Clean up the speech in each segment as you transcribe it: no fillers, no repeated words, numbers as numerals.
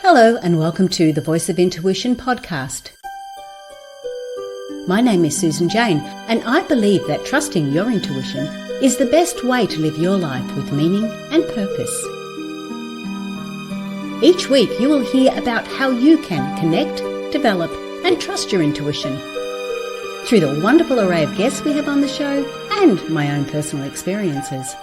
Hello and welcome to the Voice of Intuition podcast. My name is Susan Jane and I believe that trusting your intuition is the best way to live your life with meaning and purpose. Each week you will hear about how you can connect, develop and trust your intuition through the wonderful array of guests we have on the show and my own personal experiences.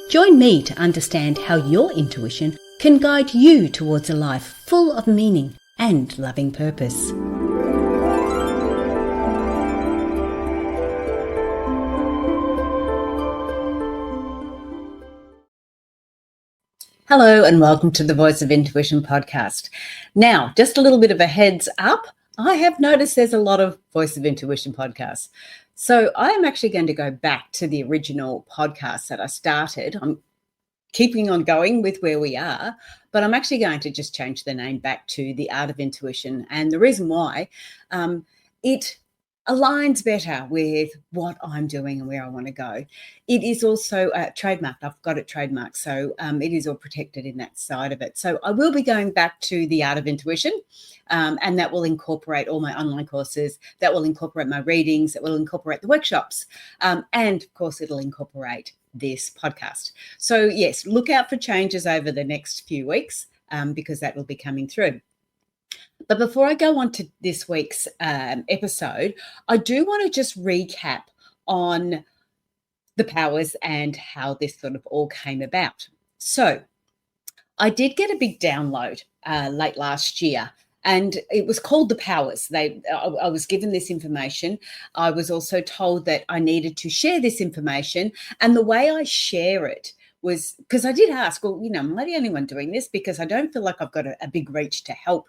Join me to understand how your intuition can guide you towards a life full of meaning and loving purpose. Hello and welcome to the Voice of Intuition podcast. Now, just a little bit of a heads up. I have noticed there's a lot of Voice of Intuition podcasts. So I am actually going to go back to the original podcast that I started. I'm keeping on going with where we are, but I'm actually going to just change the name back to The Art of Intuition. And the reason why, it aligns better with what I'm doing and where I want to go. It is also trademarked. I've got it trademarked. So it is all protected in that side of it. So I will be going back to The Art of Intuition, and that will incorporate all my online courses, that will incorporate my readings, that will incorporate the workshops, and of course it'll incorporate this podcast. So yes, look out for changes over the next few weeks because that will be coming through. But before I go on to this week's episode, I do want to just recap on the powers and how this sort of all came about. So I did get a big download late last year. And it was called The Powers. I was given this information. I was also told that I needed to share this information. And the way I share it was, because I did ask, well, am I the only one doing this? Because I don't feel like I've got a big reach to help,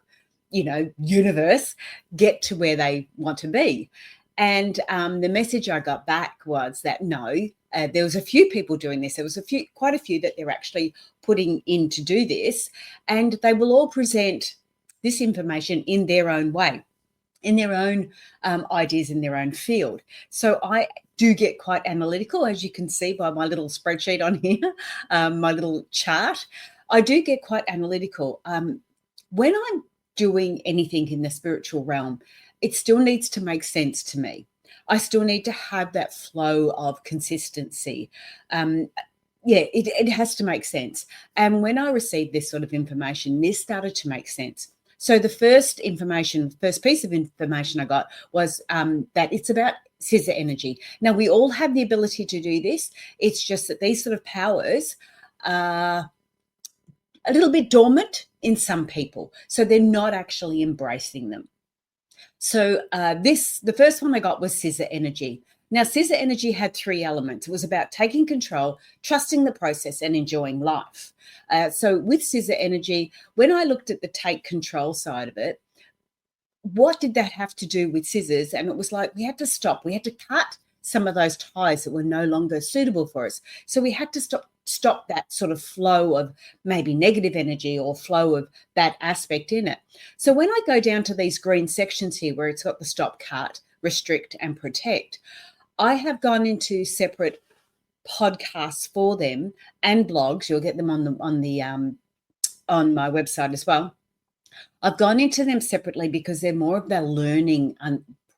universe get to where they want to be. And the message I got back was that no, there was a few people doing this. There was quite a few that they're actually putting in to do this. And they will all present this information in their own way, in their own ideas, in their own field. So I do get quite analytical, as you can see by my little spreadsheet on here, my little chart. I do get quite analytical. When I'm doing anything in the spiritual realm, it still needs to make sense to me. I still need to have that flow of consistency. It has to make sense. And when I received this sort of information, this started to make sense. So the first piece of information I got was that it's about scissor energy. Now, we all have the ability to do this. It's just that these sort of powers are a little bit dormant in some people. So they're not actually embracing them. So the first one I got was scissor energy. Now, scissor energy had three elements. It was about taking control, trusting the process, and enjoying life. So with scissor energy, when I looked at the take control side of it, what did that have to do with scissors? And it was like we had to stop. We had to cut some of those ties that were no longer suitable for us. So we had to stop that sort of flow of maybe negative energy or flow of that aspect in it. So when I go down to these green sections here where it's got the stop, cut, restrict, and protect, I have gone into separate podcasts for them and blogs. You'll get them on my website as well. I've gone into them separately because they're more of the learning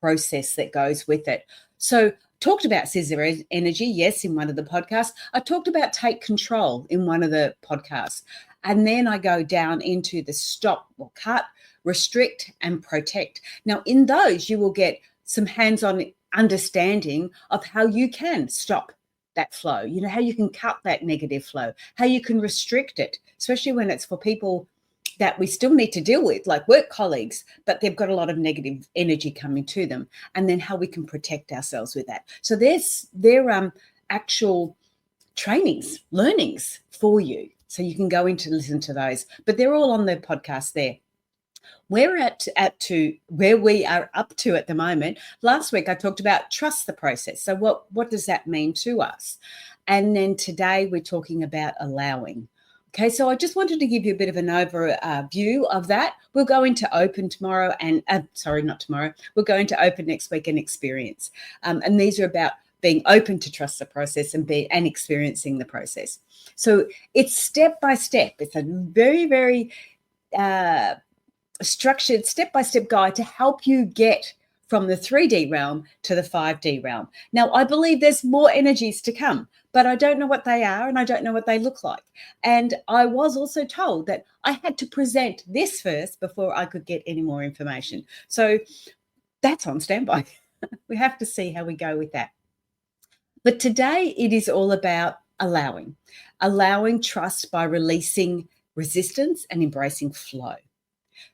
process that goes with it. So talked about scissor energy, yes, in one of the podcasts. I talked about take control in one of the podcasts. And then I go down into the stop or cut, restrict, and protect. Now, in those, you will get some hands-on understanding of how you can stop that flow, how you can cut that negative flow, how you can restrict it, especially when it's for people that we still need to deal with, like work colleagues, but they've got a lot of negative energy coming to them, and then how we can protect ourselves with that. So they're actual trainings, learnings for you. So you can go in to listen to those, but they're all on the podcast there. We're where we are up to at the moment. Last week I talked about trust the process. So what does that mean to us? And then today we're talking about allowing. Okay, so I just wanted to give you a bit of an overview of that. We'll go into open tomorrow and not tomorrow. We'll go into open next week and experience. And these are about being open to trust the process and experiencing the process. So it's step by step. It's a very, very structured step-by-step guide to help you get from the 3D realm to the 5D realm. Now, I believe there's more energies to come, but I don't know what they are and I don't know what they look like. And I was also told that I had to present this first before I could get any more information. So that's on standby. We have to see how we go with that. But today it is all about allowing trust by releasing resistance and embracing flow.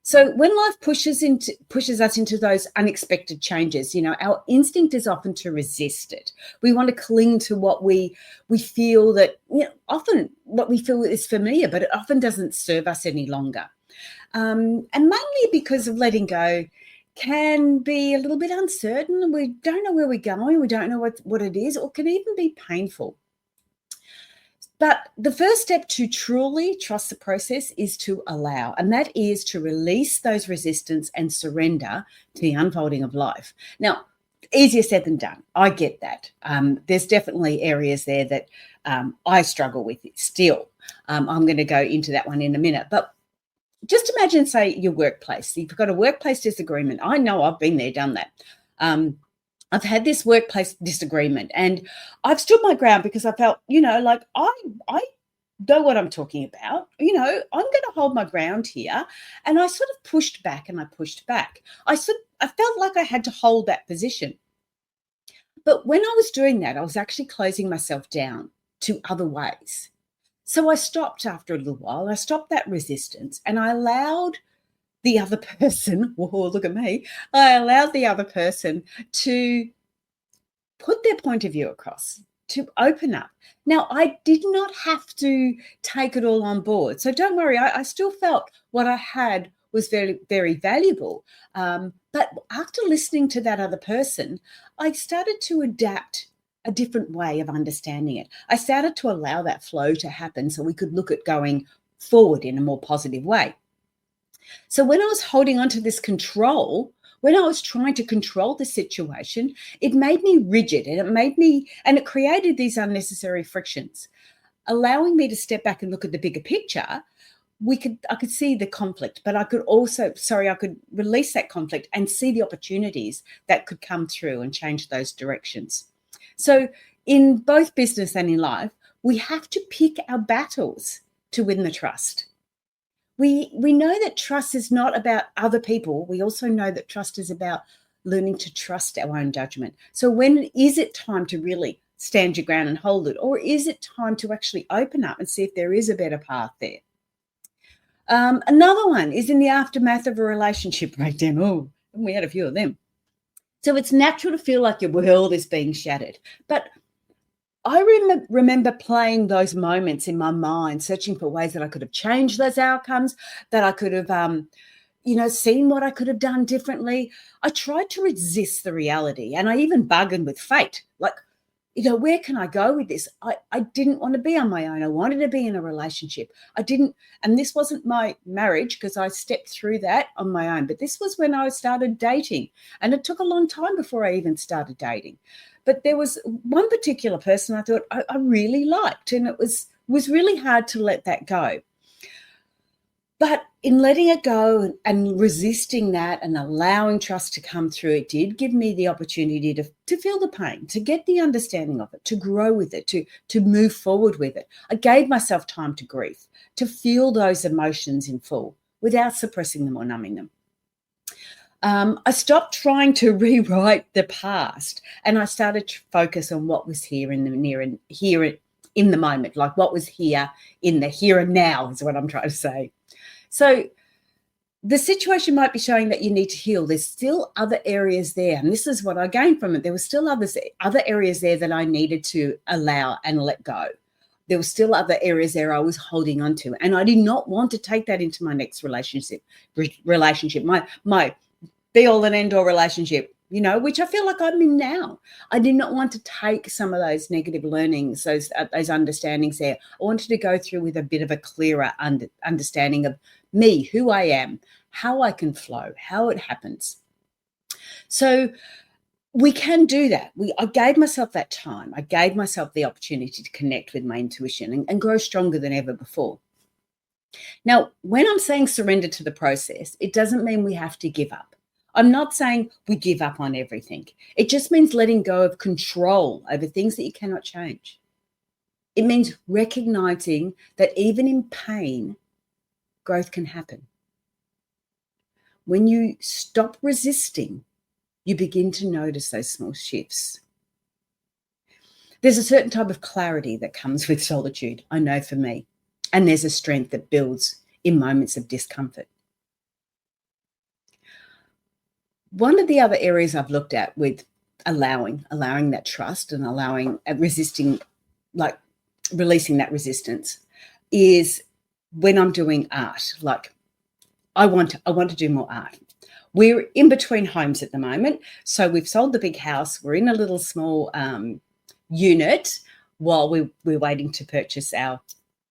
So when life pushes us into those unexpected changes, our instinct is often to resist it. We want to cling to what we feel that, often what we feel is familiar, but it often doesn't serve us any longer. And mainly because of letting go can be a little bit uncertain. We don't know where we're going. We don't know what it is, or can even be painful. But the first step to truly trust the process is to allow, and that is to release those resistance and surrender to the unfolding of life. Now, easier said than done. I get that. There's definitely areas there that I struggle with still. I'm going to go into that one in a minute. But just imagine, say, your workplace. You've got a workplace disagreement. I know I've been there, done that. I've had this workplace disagreement and I've stood my ground because I felt, like I know what I'm talking about. I'm going to hold my ground here. And I sort of pushed back and I pushed back. I felt like I had to hold that position. But when I was doing that, I was actually closing myself down to other ways. So I stopped after a little while. I stopped that resistance and I allowed the other person, whoa, look at me, I allowed the other person to put their point of view across, to open up. Now, I did not have to take it all on board. So don't worry, I still felt what I had was very, very valuable. But after listening to that other person, I started to adapt a different way of understanding it. I started to allow that flow to happen so we could look at going forward in a more positive way. So when I was holding on to this control, when I was trying to control the situation, it made me rigid and it created these unnecessary frictions. Allowing me to step back and look at the bigger picture, I could see the conflict, but I could release that conflict and see the opportunities that could come through and change those directions. So in both business and in life, we have to pick our battles to win the trust. We know that trust is not about other people. We also know that trust is about learning to trust our own judgment. So when is it time to really stand your ground and hold it? Or is it time to actually open up and see if there is a better path there? Another one is in the aftermath of a relationship breakdown. Oh, we had a few of them. So it's natural to feel like your world is being shattered. But I remember playing those moments in my mind, searching for ways that I could have changed those outcomes, that I could have, seen what I could have done differently. I tried to resist the reality and I even bargained with fate. Like, where can I go with this? I didn't want to be on my own. I wanted to be in a relationship. And this wasn't my marriage because I stepped through that on my own. But this was when I started dating. And it took a long time before I even started dating. But there was one particular person I thought I really liked, and it was really hard to let that go. But in letting it go and resisting that and allowing trust to come through, it did give me the opportunity to feel the pain, to get the understanding of it, to grow with it, to move forward with it. I gave myself time to grieve, to feel those emotions in full without suppressing them or numbing them. I stopped trying to rewrite the past and I started to focus on what was here in the moment, like what was here in the here and now is what I'm trying to say. So the situation might be showing that you need to heal. There's still other areas there. And this is what I gained from it. There were still other areas there that I needed to allow and let go. There were still other areas there I was holding on to. And I did not want to take that into my next relationship, my be all and end all relationship, which I feel like I'm in now. I did not want to take some of those negative learnings, those understandings there. I wanted to go through with a bit of a clearer understanding of me, who I am, how I can flow, how it happens. So we can do that. I gave myself that time. I gave myself the opportunity to connect with my intuition and grow stronger than ever before. Now, when I'm saying surrender to the process, it doesn't mean we have to give up. I'm not saying we give up on everything. It just means letting go of control over things that you cannot change. It means recognizing that even in pain, growth can happen. When you stop resisting, you begin to notice those small shifts. There's a certain type of clarity that comes with solitude, I know for me, and there's a strength that builds in moments of discomfort. One of the other areas I've looked at with allowing that trust and releasing that resistance is when I'm doing art. Like I want to do more art. We're in between homes at the moment. So we've sold the big house. We're in a little small unit while we're waiting to purchase our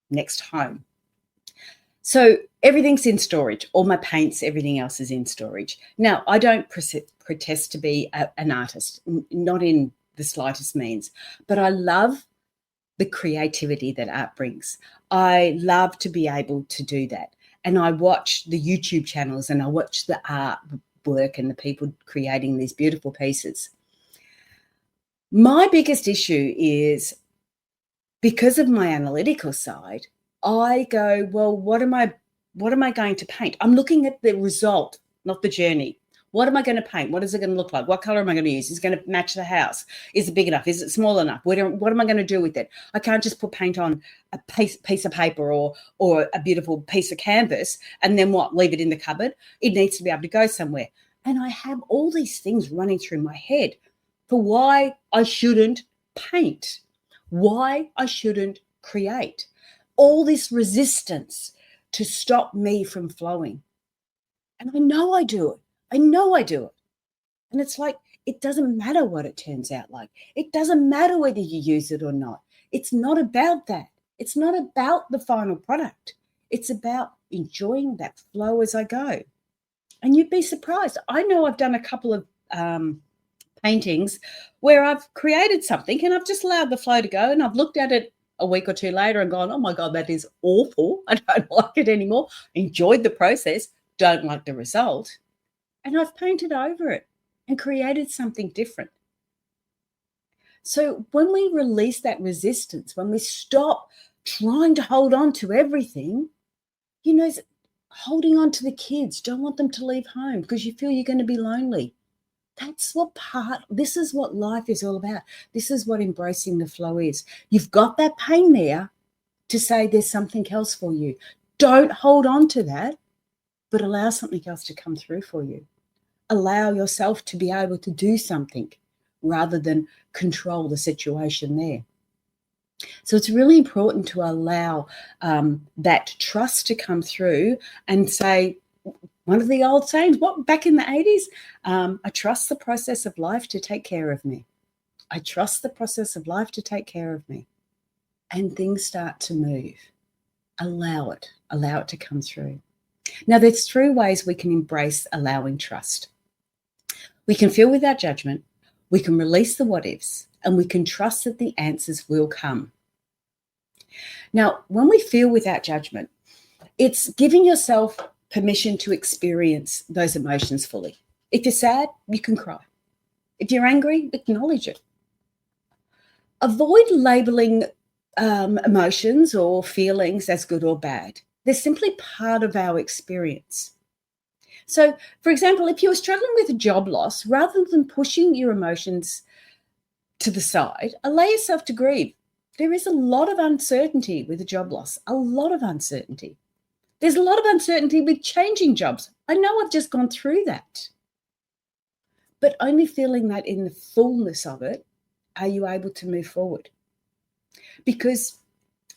next home. So everything's in storage. All my paints, everything else is in storage. Now, I don't protest to be an artist, not in the slightest means, but I love the creativity that art brings. I love to be able to do that. And I watch the YouTube channels and I watch the art work and the people creating these beautiful pieces. My biggest issue is because of my analytical side, I go, well, what am I going to paint? I'm looking at the result, not the journey. What am I going to paint? What is it going to look like? What color am I going to use? Is it going to match the house? Is it big enough? Is it small enough? What am I going to do with it? I can't just put paint on a piece of paper or a beautiful piece of canvas and then leave it in the cupboard. It needs to be able to go somewhere. And I have all these things running through my head for why I shouldn't paint, why I shouldn't create. All this resistance to stop me from flowing. And I know I do it. And it's like, it doesn't matter what it turns out like. It doesn't matter whether you use it or not. It's not about that. It's not about the final product. It's about enjoying that flow as I go. And you'd be surprised. I know I've done a couple of paintings where I've created something and I've just allowed the flow to go, and I've looked at it a week or two later and gone, oh my God, that is awful. I don't like it anymore. Enjoyed the process, don't like the result. And I've painted over it and created something different. So when we release that resistance, when we stop trying to hold on to everything, holding on to the kids, don't want them to leave home because you feel you're going to be lonely. This is what life is all about. This is what embracing the flow is. You've got that pain there to say there's something else for you. Don't hold on to that, but allow something else to come through for you. Allow yourself to be able to do something rather than control the situation there. So it's really important to allow that trust to come through and say, one of the old sayings, back in the 80s, I trust the process of life to take care of me. I trust the process of life to take care of me. And things start to move. Allow it to come through. Now, there's 3 ways we can embrace allowing trust. We can feel without judgment, we can release the what ifs, and we can trust that the answers will come. Now, when we feel without judgment, it's giving yourself permission to experience those emotions fully. If you're sad, you can cry. If you're angry, acknowledge it. Avoid labeling emotions or feelings as good or bad. They're simply part of our experience. So, for example, if you're struggling with a job loss, rather than pushing your emotions to the side, allow yourself to grieve. There is a lot of uncertainty with a job loss, a lot of uncertainty. There's a lot of uncertainty with changing jobs. I know I've just gone through that. But only feeling that in the fullness of it, are you able to move forward? Because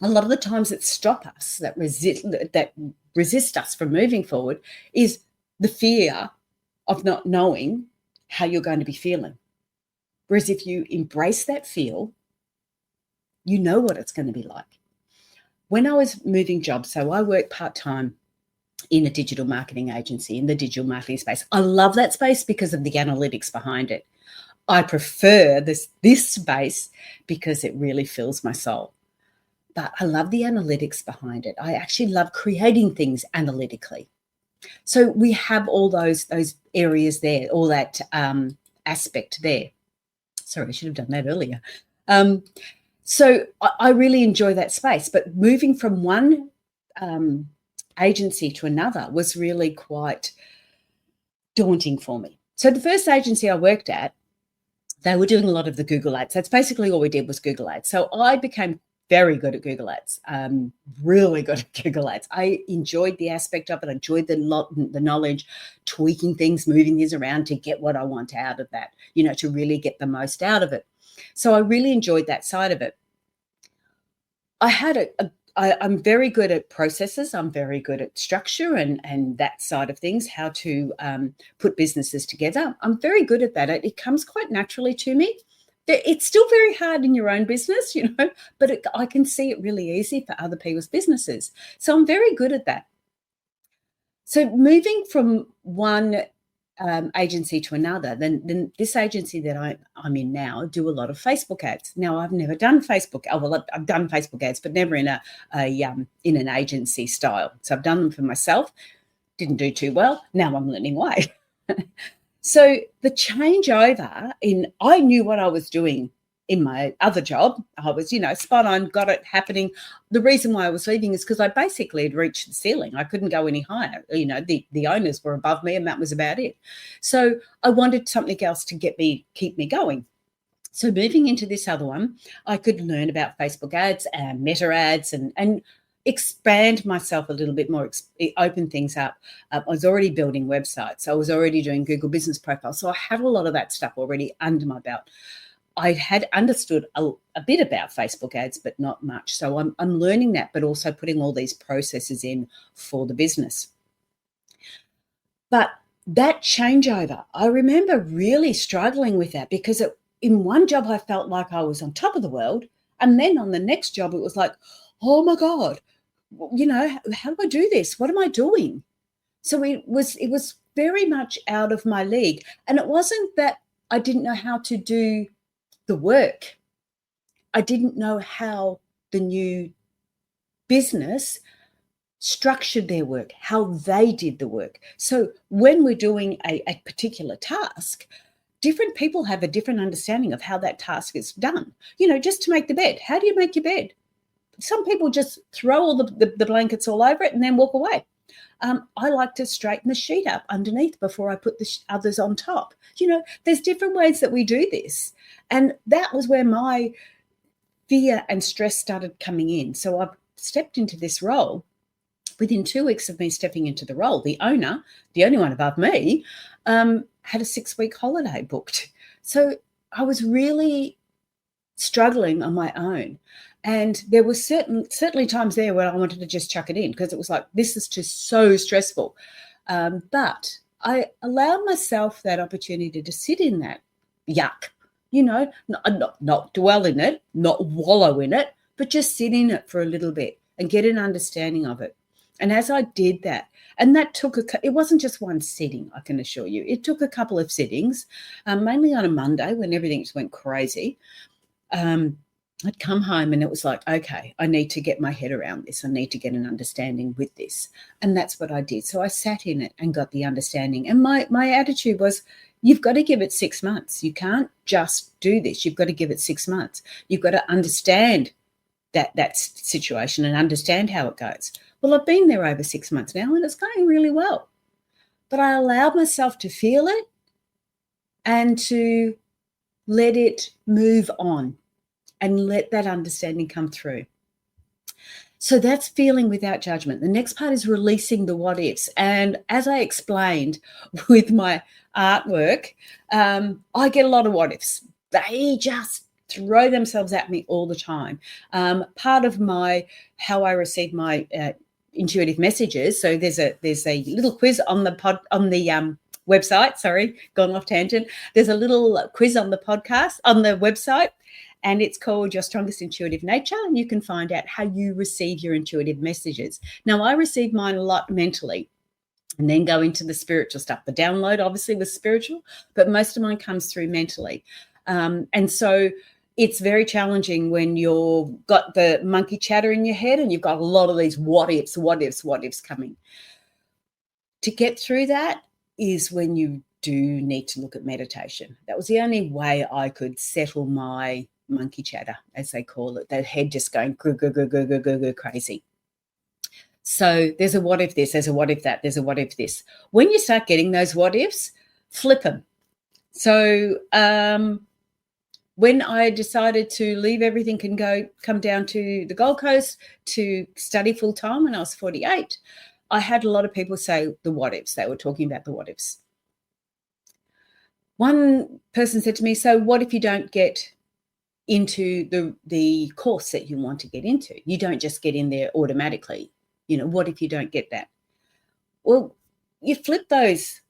a lot of the times that stop us, that resist us from moving forward, is the fear of not knowing how you're going to be feeling. Whereas if you embrace that feel, you know what it's going to be like. When I was moving jobs, so I work part-time in a digital marketing agency, in the digital marketing space. I love that space because of the analytics behind it. I prefer this space because it really fills my soul. but I love the analytics behind it. I actually love creating things analytically. So we have all those areas there, all that aspect there. Sorry, I should have done that earlier. So I really enjoy that space, but moving from one agency to another was really quite daunting for me. So the first agency I worked at, they were doing a lot of the Google Ads. That's basically all we did was Google Ads. So I became very good at Google Ads, really good at Google Ads. I enjoyed the aspect of it. I enjoyed the knowledge, tweaking things, moving things around to get what I want out of that, to really get the most out of it. So I really enjoyed that side of it. I had I'm very good at processes. I'm very good at structure and that side of things, how to put businesses together. I'm very good at that. It comes quite naturally to me. It's still very hard in your own business, but I can see it really easy for other people's businesses. So I'm very good at that. So moving from one agency to another, then this agency that I'm in now do a lot of Facebook ads. Now I've never done Facebook. Oh, well, I've done Facebook ads, but never in in an agency style. So I've done them for myself. Didn't do too well. Now I'm learning why. So the changeover I knew what I was doing in my other job. I was, spot on, got it happening. The reason why I was leaving is because I basically had reached the ceiling. I couldn't go any higher. The owners were above me and that was about it. So I wanted something else to keep me going. So moving into this other one, I could learn about Facebook ads and Meta ads and expand myself a little bit more, open things up. I was already building websites. I was already doing Google Business Profile. So I had a lot of that stuff already under my belt. I had understood a bit about Facebook ads, but not much. So I'm learning that, but also putting all these processes in for the business. But that changeover, I remember really struggling with that because in one job, I felt like I was on top of the world. And then on the next job, it was like, oh my God, how do I do this? What am I doing? So it was very much out of my league. And it wasn't that I didn't know how to do the work. I didn't know how the new business structured their work, how they did the work. So when we're doing a particular task, different people have a different understanding of how that task is done. Just to make the bed. How do you make your bed? Some people just throw all the blankets all over it and then walk away. I like to straighten the sheet up underneath before I put the others on top. There's different ways that we do this. And that was where my fear and stress started coming in. So I've stepped into this role. Within 2 weeks of me stepping into the role, the owner, the only one above me, had a 6-week holiday booked. So I was really struggling on my own. And there were certainly times there where I wanted to just chuck it in because it was like, this is just so stressful. But I allowed myself that opportunity to sit in that yuck, not dwell in it, not wallow in it, but just sit in it for a little bit and get an understanding of it. And as I did that, and that took it wasn't just one sitting, I can assure you. It took a couple of sittings, mainly on a Monday when everything just went crazy. I'd come home and it was like, okay, I need to get my head around this. I need to get an understanding with this. And that's what I did. So I sat in it and got the understanding. And my attitude was, you've got to give it 6 months. You can't just do this. You've got to give it 6 months. You've got to understand that situation and understand how it goes. Well, I've been there over 6 months now and it's going really well. But I allowed myself to feel it and to let it move on. And let that understanding come through. So that's feeling without judgment. The next part is releasing the what ifs. And as I explained with my artwork, I get a lot of what ifs. They just throw themselves at me all the time. Part of how I receive my intuitive messages. So there's a little quiz on the website. Sorry, gone off tangent. There's a little quiz on the podcast on the website. And it's called Your Strongest Intuitive Nature, and you can find out how you receive your intuitive messages. Now, I receive mine a lot mentally and then go into the spiritual stuff. The download obviously was spiritual, but most of mine comes through mentally. And so It's very challenging when you've got the monkey chatter in your head and you've got a lot of these what ifs coming. To get through that is when you do need to look at meditation. That was the only way I could settle my monkey chatter, as they call it, that head just going crazy. So there's a what if this, there's a what if that, there's a what if this. When you start getting those what ifs, flip them. So when I decided to leave everything and come down to the Gold Coast to study full time when I was 48, I had a lot of people say the what ifs. They were talking about the what ifs. One person said to me, so what if you don't get into the course that you want to get into? You don't just get in there automatically. What if you don't get that? Well, you flip those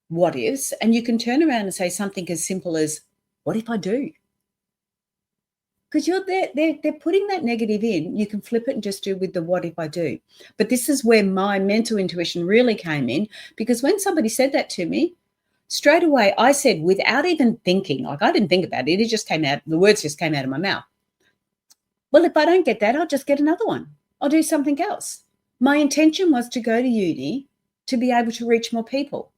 what ifs and you can turn around and say something as simple as, what if I do? Because they're putting that negative in. You can flip it and just do with the what if I do. But this is where my mental intuition really came in, because when somebody said that to me, straight away I said, without even thinking, like I didn't think about it, it just came out, the words just came out of my mouth. Well, if I don't get that, I'll just get another one. I'll do something else. My intention was to go to uni to be able to reach more people.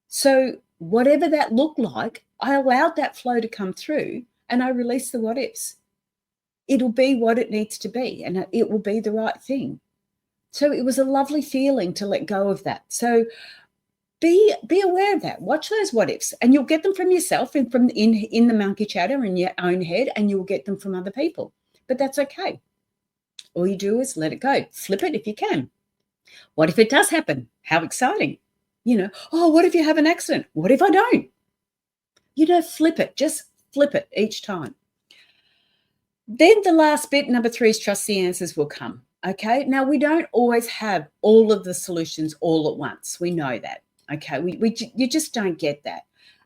So whatever that looked like, I allowed that flow to come through and I released the what ifs. It'll be what it needs to be and it will be the right thing. So it was a lovely feeling to let go of that. So be aware of that. Watch those what ifs and you'll get them from yourself and from in the monkey chatter in your own head, and you'll get them from other people. But that's okay. All you do is let it go. Flip it if you can. What if it does happen? How exciting. What if you have an accident? What if I don't? Flip it. Just flip it each time. Then the last bit, number 3, is trust the answers will come. Okay. Now, we don't always have all of the solutions all at once. We know that. Okay. You just don't get that.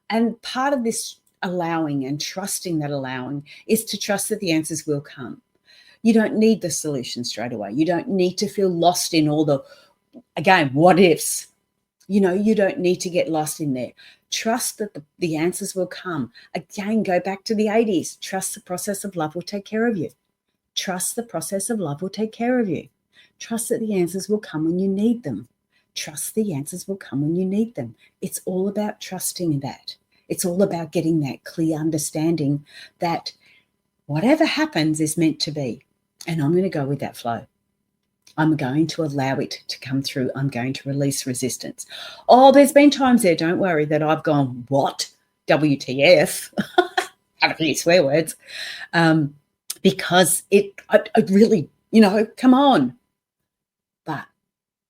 And part of this allowing and trusting that allowing is to trust that the answers will come. You don't need the solution straight away. You don't need to feel lost in all the, again, what ifs. You don't need to get lost in there. Trust that the answers will come. Again, go back to the 80s. Trust the process of love will take care of you. Trust the process of love will take care of you. Trust that the answers will come when you need them. Trust the answers will come when you need them. It's all about trusting that. It's all about getting that clear understanding that whatever happens is meant to be. And I'm going to go with that flow. I'm going to allow it to come through. I'm going to release resistance. Oh, there's been times there, don't worry, that I've gone, what? WTF? Had a few swear words. Because I really, come on. But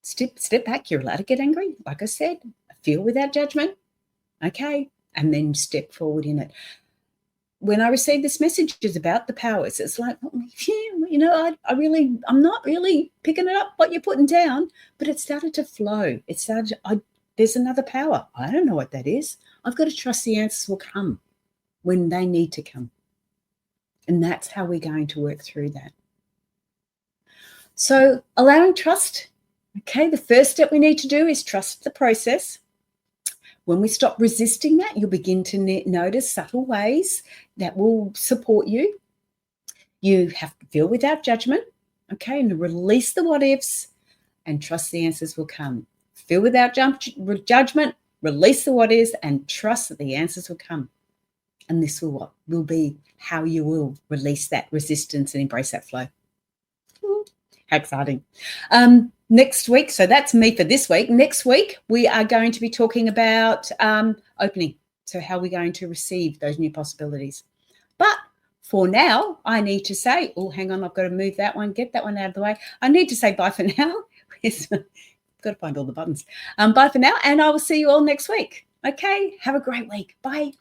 step back. You're allowed to get angry. Like I said, feel without judgment. Okay. And then step forward in it. When I received this message about the powers, it's like, I'm not really picking it up what you're putting down, but it started to flow. There's another power. I don't know what that is. I've got to trust the answers will come when they need to come. And that's how we're going to work through that. So allowing trust. Okay, the first step we need to do is trust the process. When we stop resisting that, you'll begin to notice subtle ways that will support you. You have to feel without judgment, okay, and release the what ifs and trust the answers will come. Feel without judgment, release the what ifs and trust that the answers will come. And this will be how you will release that resistance and embrace that flow. How exciting. Next week, so that's me for this week. Next week, we are going to be talking about opening. So how we're going to receive those new possibilities. But for now, I need to say, hang on, I've got to move that one, get that one out of the way. I need to say bye for now. Got to find all the buttons. Bye for now, and I will see you all next week. Okay, have a great week. Bye.